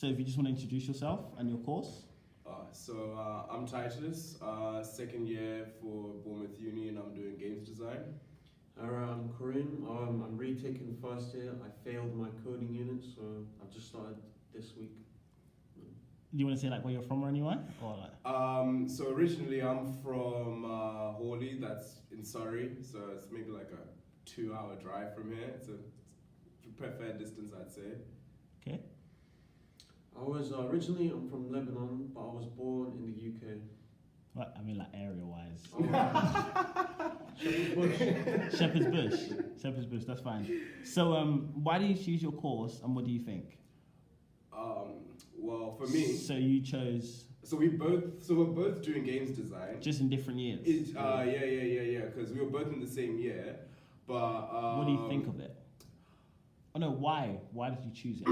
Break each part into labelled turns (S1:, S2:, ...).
S1: So if you just want to introduce yourself and your course.
S2: I'm Titus, second year for Bournemouth Uni, and I'm doing games design.
S3: I'm Kareem. I'm retaking first year. I failed my coding unit, so I've just started this week.
S1: Do you want to say like where you're from or anywhere? Or like...
S2: So originally I'm from Hawley, that's in Surrey, so it's maybe like a 2-hour drive from here. It's a fair distance, I'd say.
S1: Okay.
S3: I was I'm from Lebanon, but I was born in the UK.
S1: What? I mean like area-wise.
S3: Shepherd's Bush.
S1: Shepherd's Bush, that's fine. So why did you choose your course and what do you think?
S2: Well, for me...
S1: So you chose...
S2: we're both doing games design.
S1: Just in different years?
S2: Yeah, because we were both in the same year, but...
S1: what do you think of it? Oh no, why? Why did you choose it?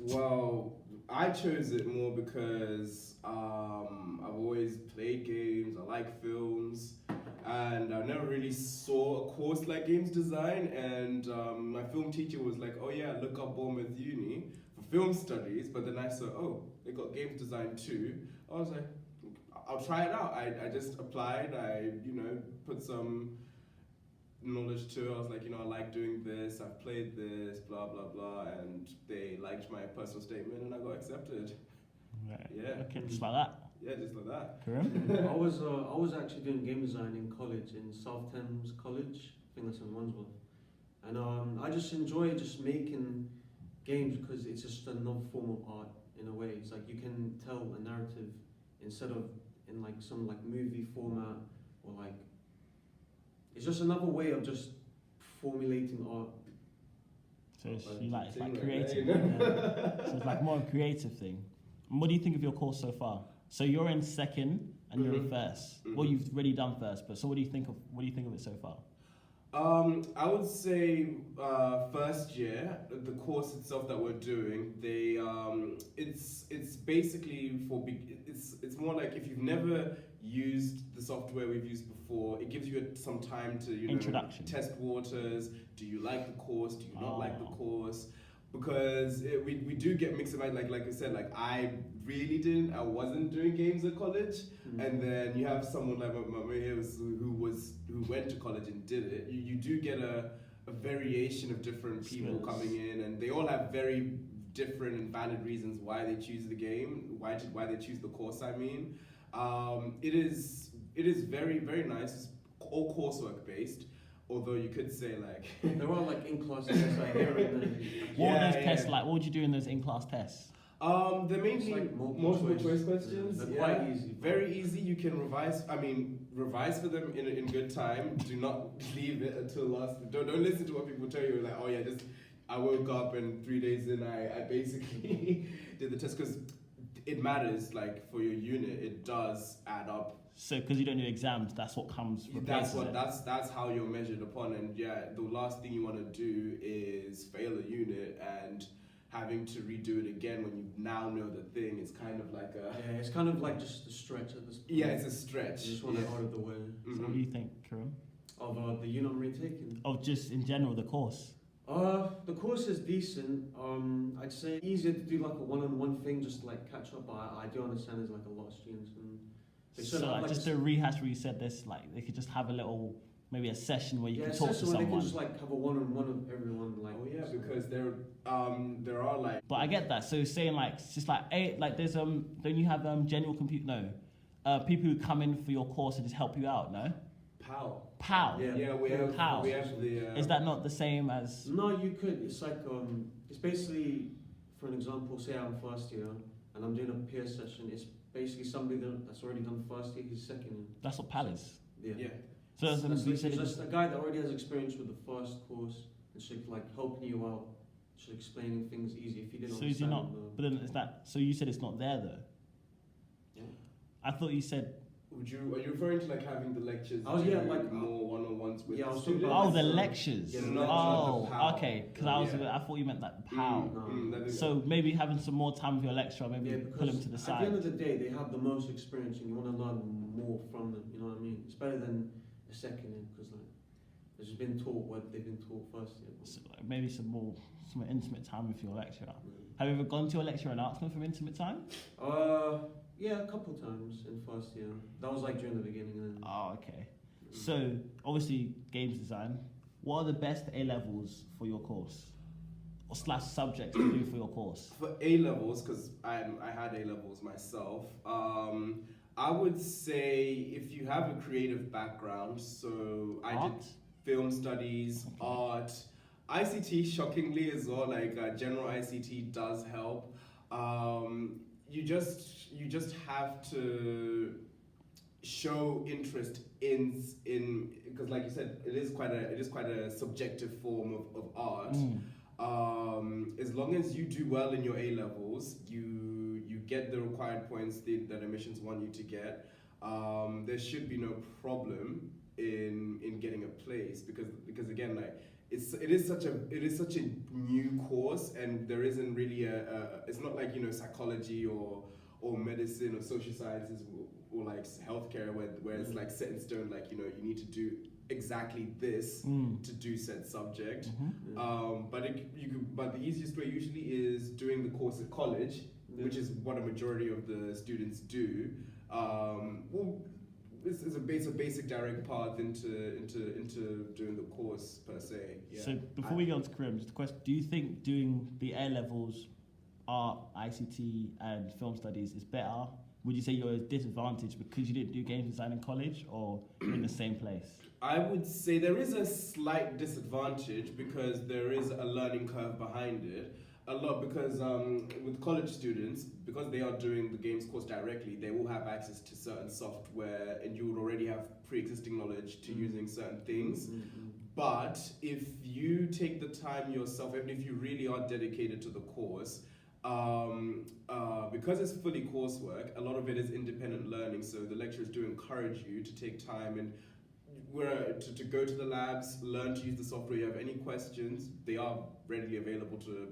S2: Well, I chose it more because I've always played games, I like films, and I never really saw a course like games design, and my film teacher was like, oh yeah, look up Bournemouth Uni for film studies, but then I saw, oh, they got games design too. I was like, I'll try it out. I just applied, I put some knowledge to it. I was like, I like doing this, I've played this, blah blah blah, and they liked my personal statement and I got accepted.
S1: Right.
S2: Yeah.
S1: Okay, just like that.
S2: Yeah, just like that.
S1: Kareem?
S3: I was actually doing game design in college, in South Thames College. I think that's in Wandsworth. And I just enjoy just making games because it's just another form of art in a way. It's like you can tell a narrative instead of in like some like movie format or like. It's just another way of just formulating art.
S1: So it's like creative. So it's like more a creative thing. And what do you think of your course so far? So you're in second and you're in first. Well, you've already done first, but so what do you think of it so far?
S2: I would say first year, the course itself that we're doing, it's basically it's more like if you've never used the software we've used before, it gives you some time to
S1: introduction,
S2: test waters. Do you like the course? Do you not like the course? Because we do get mixed about, like I said, like I wasn't doing games at college, and then you have someone like my mate who went to college and did it. You do get a variation of different people coming in, and they all have very different and valid reasons why they choose the game, why they choose the course. I mean, it is very very nice. It's all coursework based. Although you could say like
S3: there are like in-class tests like here and there.
S1: What were those tests like? What would you do in those in-class tests?
S2: They're mainly
S3: like
S2: multiple choice questions.
S3: They're quite easy.
S2: Very easy. You can revise. Revise for them in good time. Do not leave it until last. Don't listen to what people tell you. Like, oh yeah, I woke up and 3 days in I basically did the test, because it matters. Like for your unit, it does add up.
S1: So, because you don't do exams, that's what comes.
S2: That's how you're measured upon, and yeah, the last thing you want to do is fail a unit and having to redo it again when you now know the thing. It's kind of like
S3: it's kind of like just a stretch at this point.
S2: Yeah, it's a stretch.
S3: You just want it out of the way.
S1: So what do you think, Karim?
S3: Of the unit I'm retaking?
S1: Of just in general the course.
S3: The course is decent. I'd say easier to do like a one-on-one thing, just to like catch up. But I do understand there's like a lot of students and.
S1: So like just to rehash what you said, this like they could just have a little, maybe a session where you can talk to someone.
S3: They can just like have a one-on-one of everyone. Like,
S2: oh yeah, because there are like.
S1: But I get that. So saying like it's just like there's don't you have general people who come in for your course and just help you out? No. PAL.
S2: Yeah, we have
S1: PAL.
S2: We have the.
S1: Is that not the same as?
S3: No, you could. It's like it's basically, for an example, say I'm first year and I'm doing a peer session. It's basically somebody that's already done first year, he's second year.
S1: That's what PAL is.
S3: Yeah.
S1: So
S3: it's just a guy that already has experience with the first course and should like helping you out, should explaining things easy if you didn't understand.
S1: So is he not? But then is that? So you said it's not there though.
S3: Yeah.
S1: I thought you said.
S2: Are you referring to like having the lectures?
S3: Oh yeah, like
S2: more one-on-ones with
S3: the
S2: students.
S1: Oh, the lectures.
S2: Yeah, not the PAL.
S1: Okay. Because I thought you meant that PAL. So
S2: it.
S1: Maybe having some more time with your lecturer, maybe pull him to the side.
S3: At the end of the day, they have the most experience, and you want to learn more from them. You know what I mean? It's better than a second year because like they've just been taught what they've been taught first year.
S1: So, like, maybe some more intimate time with your lecturer. Have you ever gone to a lecture and asked them for intimate time?
S3: Yeah, a couple times in first year. That was like during the beginning. And then,
S1: Oh, okay. So, obviously, games design. What are the best A levels for your course? Or / subjects to do for your course?
S2: For A levels, because I had A levels myself. I would say if you have a creative background, so I did film studies, art, ICT. Shockingly as well, like general ICT does help. You just have to show interest in because, like you said, it is quite a subjective form of art. As long as you do well in your A levels, you get the required points that admissions want you to get. There should be no problem in getting a place because again, like it is such a new course, and there isn't really it's not like psychology or medicine or social sciences or like healthcare where it's like set in stone, like you need to do exactly this to do said subject. But the easiest way usually is doing the course at college, which is what a majority of the students do. It's a basic direct path into doing the course per se. Yeah.
S1: So before we go on to Karim, just a question: do you think doing the A levels, art, ICT, and film studies is better? Would you say you're at a disadvantage because you didn't do games design in college, or you're in the same place?
S2: I would say there is a slight disadvantage because there is a learning curve behind it. A lot because with college students, because they are doing the games course directly, they will have access to certain software and you would already have pre-existing knowledge to using certain things. But if you take the time yourself, even if you really are dedicated to the course, because it's fully coursework, a lot of it is independent learning, so the lecturers do encourage you to take time and to go to the labs, learn to use the software. You have any questions, they are readily available to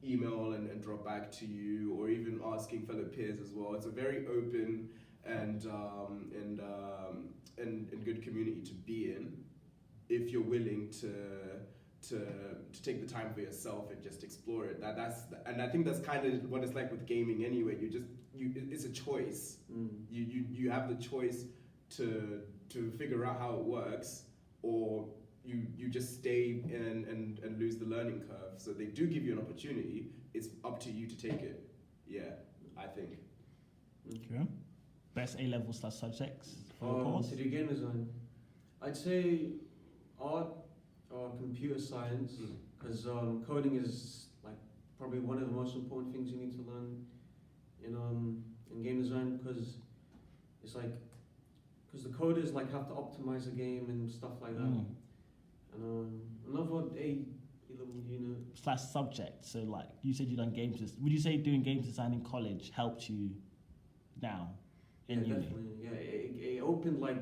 S2: email and drop back to you, or even asking fellow peers as well. It's a very open and good community to be in if you're willing to take the time for yourself and just explore it. And I think that's kind of what it's like with gaming anyway. It's a choice. You have the choice to figure out how it works, or you just stay and lose the learning curve. So they do give you an opportunity. It's up to you to take it. Yeah, I think.
S1: Okay. Best A level / subjects for your course?
S3: To do game design, I'd say art or computer science, because coding is like probably one of the most important things you need to learn in game design, because it's like the coders like have to optimize the game and stuff like that. And another A level unit
S1: / subject. So like you said, you done games. Would you say doing games design in college helped you now in uni?
S3: Definitely. Yeah, it opened like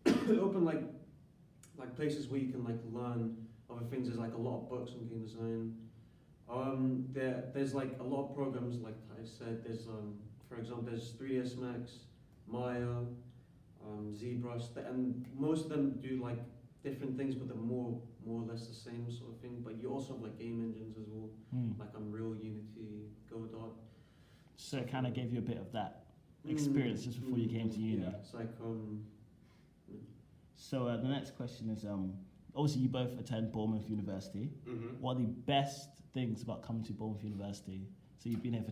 S3: it opened like places where you can like learn other things. There's like a lot of books on game design. There's like a lot of programs, like I said. There's for example, there's 3ds Max, Maya, ZBrush, and most of them do like different things, but they're more or less the same sort of thing. But you also have like game engines as well, like Unreal, Unity, Godot.
S1: So it kind of gave you a bit of that experience just before you came to uni.
S3: Yeah, it's like
S1: So the next question is, obviously you both attend Bournemouth University. What are the best things about coming to Bournemouth University? So you've been here for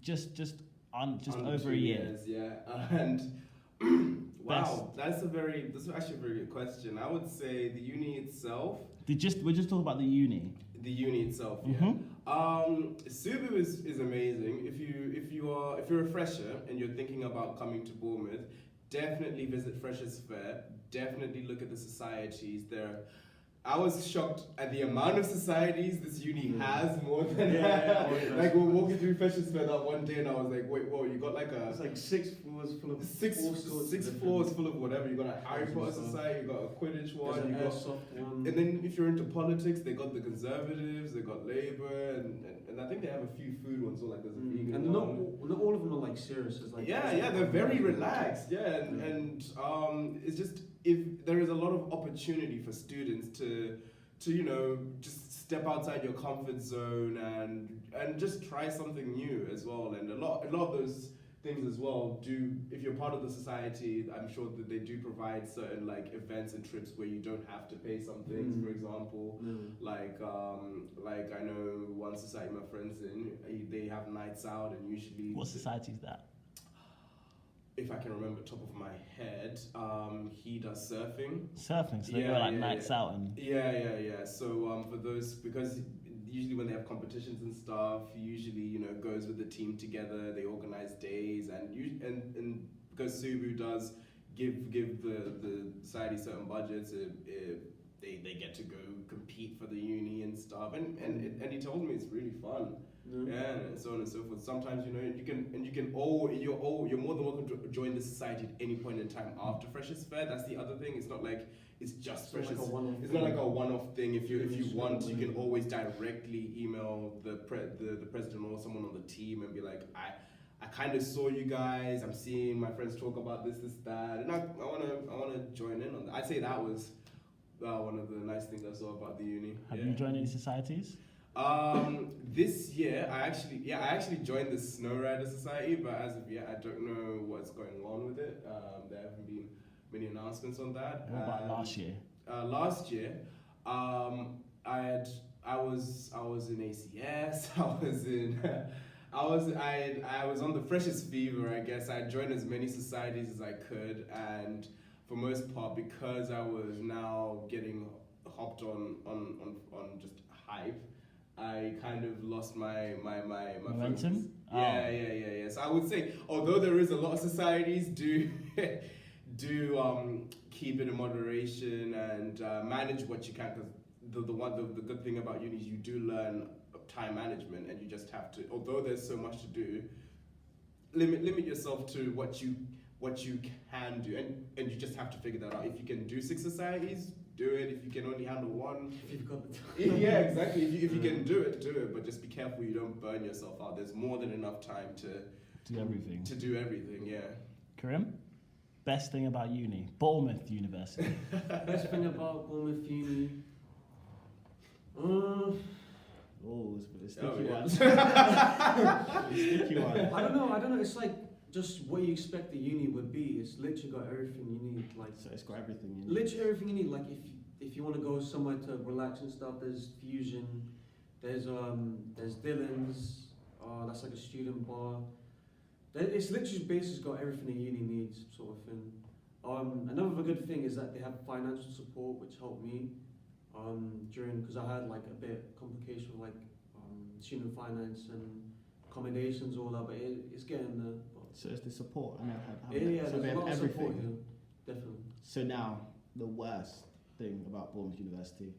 S1: just over
S2: 2
S1: a year.
S2: years, yeah. And wow, that's actually a very good question. I would say the uni itself.
S1: We're just talking about the uni.
S2: The uni itself, yeah. Subu is amazing. If you're a fresher and you're thinking about coming to Bournemouth, definitely visit Freshers Fair. Definitely look at the societies there. I was shocked at the amount of societies this uni has, more than like we were walking through Freshers Fair that one day and I was like, wait, whoa, you got like
S3: it's like 6 floors full of
S2: six floors full of whatever. You got a Harry Potter society, you got a Quidditch one, you got
S3: one.
S2: And then if you're into politics, they got the Conservatives, they got Labour, and I think they have a few food ones, so like there's a vegan
S3: and
S2: one.
S3: not all of them are like serious. It's like
S2: they're very relaxed. And it's just, if there is a lot of opportunity for students just step outside your comfort zone and just try something new as well. And a lot of those things as well do, if you're part of the society, I'm sure that they do provide certain like events and trips where you don't have to pay some things. For example, like I know one society my friends in, they have nights out, and usually
S1: What society is that?
S2: if I can remember top of my head, he does surfing.
S1: Surfing, so they go like nights out and...
S2: Yeah. So for those, because usually when they have competitions and stuff, usually, goes with the team together, they organize days, and because Subu does give the society certain budgets, they get to go compete for the uni and stuff, and he told me it's really fun. Yeah, and so on and so forth. Sometimes you're more than welcome to join the society at any point in time after Freshers Fair. That's the other thing. It's not like it's just Freshers. It's not like a one-off thing. If you want, you can always directly email the president or someone on the team and be like, I kind of saw you guys. I'm seeing my friends talk about this, that, and I wanna join in on that. I'd say that was one of the nice things I saw about the uni.
S1: Have you joined any societies?
S2: This year I actually joined the Snow Rider Society, but as of yet I don't know what's going on with it. There haven't been many announcements on that.
S1: What about last year?
S2: Last year, I was in ACS. I was on the freshest fever, I guess. I joined as many societies as I could, and for most part, because I was now getting hopped on just hype, I kind of lost my
S1: momentum.
S2: Focus. Yeah. So I would say, although there is a lot of societies, do keep it in moderation and manage what you can, because the good thing about uni is you do learn time management, and you just have to, although there's so much to do, limit yourself to what you can do, and you just have to figure that out. If you can do 6 societies, do it. If you can only handle 1,
S3: if you've got the time.
S2: Yeah, exactly. If you can do it, but just be careful you don't burn yourself out. There's more than enough time to
S1: do everything.
S2: Yeah.
S1: Karim, best thing about uni, Bournemouth University.
S3: Best thing about Bournemouth Uni.
S1: Oh, it's a sticky one.
S3: Sticky one. I don't know. It's like just what you expect the uni would be. It's literally got everything you need. Like,
S1: so it's got everything you need.
S3: Literally everything you need. Like if you want to go somewhere to relax and stuff, there's Fusion. There's Dylan's. That's like a student bar. It's literally basically got everything the uni needs, sort of thing. Another good thing is that they have financial support, which helped me. Because I had like a bit complication with like student finance and accommodations, all that, but it's getting there.
S1: So it's the support, and
S3: so they have everything. Support, yeah, definitely.
S1: So now the worst thing about Bournemouth University.